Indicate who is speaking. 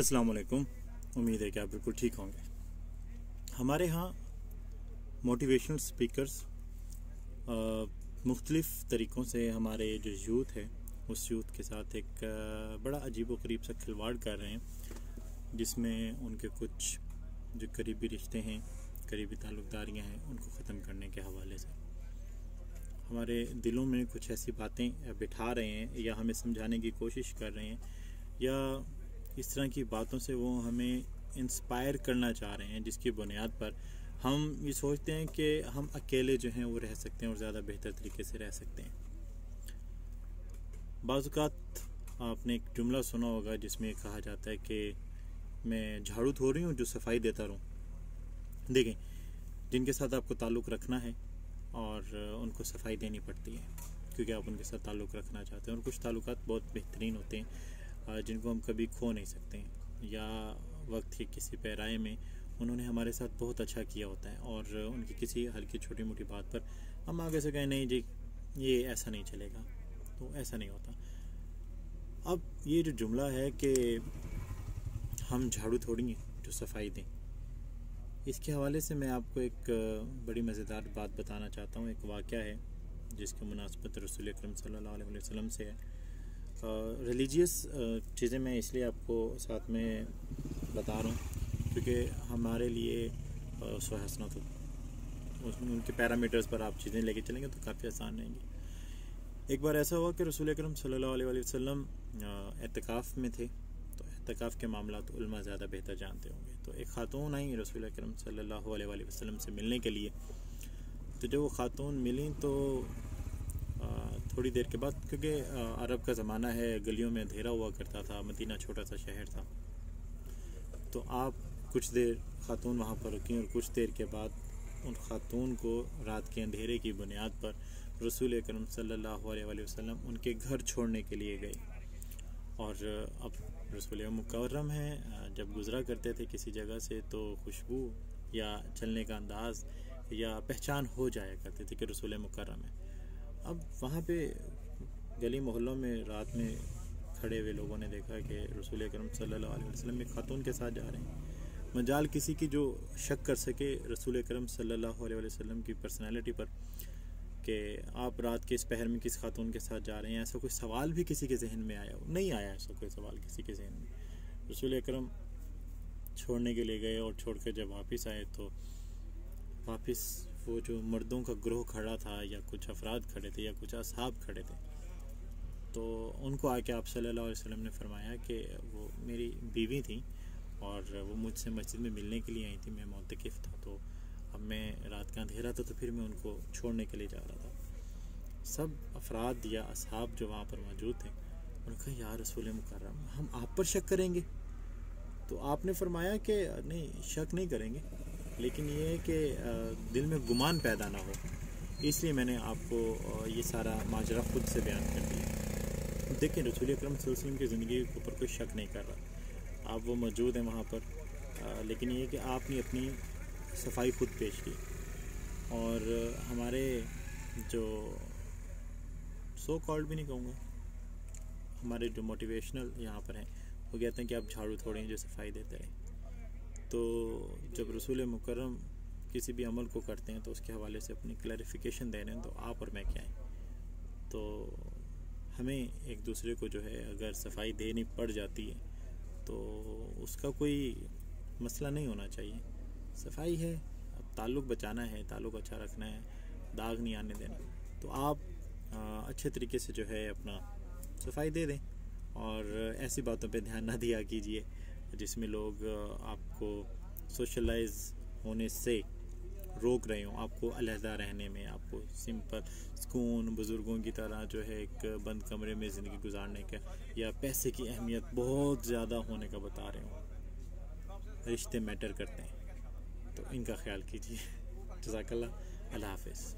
Speaker 1: السلام علیکم. امید ہے کہ آپ بالکل ٹھیک ہوں گے. ہمارے ہاں موٹیویشنل سپیکرز مختلف طریقوں سے ہمارے جو یوتھ ہے اس یوتھ کے ساتھ ایک بڑا عجیب و غریب سا کھلواڑ کر رہے ہیں، جس میں ان کے کچھ جو قریبی رشتے ہیں، قریبی تعلق داریاں ہیں، ان کو ختم کرنے کے حوالے سے ہمارے دلوں میں کچھ ایسی باتیں بٹھا رہے ہیں، یا ہمیں سمجھانے کی کوشش کر رہے ہیں، یا اس طرح کی باتوں سے وہ ہمیں انسپائر کرنا چاہ رہے ہیں، جس کی بنیاد پر ہم یہ سوچتے ہیں کہ ہم اکیلے جو ہیں وہ رہ سکتے ہیں اور زیادہ بہتر طریقے سے رہ سکتے ہیں. بعض اوقات آپ نے ایک جملہ سنا ہوگا جس میں کہا جاتا ہے کہ میں جھاڑو دھو رہی ہوں جو صفائی دیتا رہوں. دیکھیں، جن کے ساتھ آپ کو تعلق رکھنا ہے اور ان کو صفائی دینی پڑتی ہے کیونکہ آپ ان کے ساتھ تعلق رکھنا چاہتے ہیں، اور کچھ تعلقات بہت بہترین ہوتے ہیں جن کو ہم کبھی کھو نہیں سکتے ہیں، یا وقت کی کسی پیرائے میں انہوں نے ہمارے ساتھ بہت اچھا کیا ہوتا ہے، اور ان کی کسی ہلکی چھوٹی موٹی بات پر ہم آگے سے کہیں نہیں جی یہ ایسا نہیں چلے گا، تو ایسا نہیں ہوتا. اب یہ جو جملہ ہے کہ ہم جھاڑو تھوڑی ہیں جو صفائی دیں، اس کے حوالے سے میں آپ کو ایک بڑی مزیدار بات بتانا چاہتا ہوں. ایک واقعہ ہے جس کی مناسبت رسول اکرم صلی اللہ علیہ وسلم سے ہے. ریلیجیس چیزیں میں اس لیے آپ کو ساتھ میں بتا رہا ہوں کیونکہ ہمارے لیے سو حسنات ان کے پیرامیٹرز پر آپ چیزیں لے کے چلیں گے تو کافی آسان رہیں گی. ایک بار ایسا ہوا کہ رسول اکرم صلی اللہ علیہ وسلم اعتکاف میں تھے، تو اعتکاف کے معاملات علماء زیادہ بہتر جانتے ہوں گے. تو ایک خاتون آئیں رسول اکرم صلی اللہ علیہ وسلم سے ملنے کے لیے. تو جب وہ خاتون ملیں تو تھوڑی دیر کے بعد، کیونکہ عرب کا زمانہ ہے، گلیوں میں اندھیرا ہوا کرتا تھا، مدینہ چھوٹا سا شہر تھا، تو آپ کچھ دیر خاتون وہاں پر رکیں، اور کچھ دیر کے بعد ان خاتون کو رات کے اندھیرے کی بنیاد پر رسول اکرم صلی اللہ علیہ وسلم ان کے گھر چھوڑنے کے لیے گئے. اور اب رسول مکرم ہیں، جب گزرا کرتے تھے کسی جگہ سے تو خوشبو یا چلنے کا انداز یا پہچان ہو جایا کرتے تھے کہ رسول مکرم ہے. اب وہاں پہ گلی محلوں میں رات میں کھڑے ہوئے لوگوں نے دیکھا کہ رسول اکرم صلی اللہ علیہ وسلم ایک خاتون کے ساتھ جا رہے ہیں. مجال کسی کی جو شک کر سکے رسول اکرم صلی اللہ علیہ وسلم کی پرسنالٹی پر کہ آپ رات کے اس پہر میں کس خاتون کے ساتھ جا رہے ہیں، ایسا کوئی سوال بھی کسی کے ذہن میں آیا نہیں آیا ایسا کوئی سوال کسی کے ذہن میں. رسول اکرم چھوڑنے کے لیے گئے، اور چھوڑ کے جب واپس آئے تو واپس وہ جو مردوں کا گروہ کھڑا تھا، یا کچھ افراد کھڑے تھے، یا کچھ اصحاب کھڑے تھے، تو ان کو آ کے آپ صلی اللہ علیہ وسلم نے فرمایا کہ وہ میری بیوی تھیں اور وہ مجھ سے مسجد میں ملنے کے لیے آئی تھی، میں معتکف تھا، تو اب میں رات کا اندھیرا تھا تو پھر میں ان کو چھوڑنے کے لیے جا رہا تھا. سب افراد یا اصحاب جو وہاں پر موجود تھے انہوں نے کہا یا رسول مکرم ہم آپ پر شک کریں گے؟ تو آپ نے فرمایا کہ نہیں، شک نہیں کریں گے، لیکن یہ ہے کہ دل میں گمان پیدا نہ ہو، اس لیے میں نے آپ کو یہ سارا ماجرا خود سے بیان کر دیا. دیکھیں، رسول اکرم صلی اللہ علیہ وسلم کی زندگی کے اوپر کوئی شک نہیں کر رہا، آپ وہ موجود ہیں وہاں پر، لیکن یہ کہ آپ نے اپنی صفائی خود پیش کی. اور ہمارے جو سو کالڈ بھی نہیں کہوں گا، ہمارے جو موٹیویشنل یہاں پر ہیں وہ کہتے ہیں کہ آپ جھاڑو تھوڑیں جو صفائی دیتے رہیں. تو جب رسول مکرم کسی بھی عمل کو کرتے ہیں تو اس کے حوالے سے اپنی کلیریفیکیشن دے رہے ہیں، تو آپ اور میں کیا ہیں. تو ہمیں ایک دوسرے کو جو ہے اگر صفائی دینی پڑ جاتی ہے تو اس کا کوئی مسئلہ نہیں ہونا چاہیے. صفائی ہے، اب تعلق بچانا ہے، تعلق اچھا رکھنا ہے، داغ نہیں آنے دینا، تو آپ اچھے طریقے سے جو ہے اپنا صفائی دے دیں، اور ایسی باتوں پہ دھیان نہ دیا کیجیے جس میں لوگ آپ کو سوشلائز ہونے سے روک رہے ہوں، آپ کو علیحدہ رہنے میں، آپ کو سمپل سکون بزرگوں کی طرح جو ہے ایک بند کمرے میں زندگی گزارنے کا، یا پیسے کی اہمیت بہت زیادہ ہونے کا بتا رہے ہوں. رشتے میٹر کرتے ہیں، تو ان کا خیال کیجیے. جزاک اللہ. اللہ حافظ.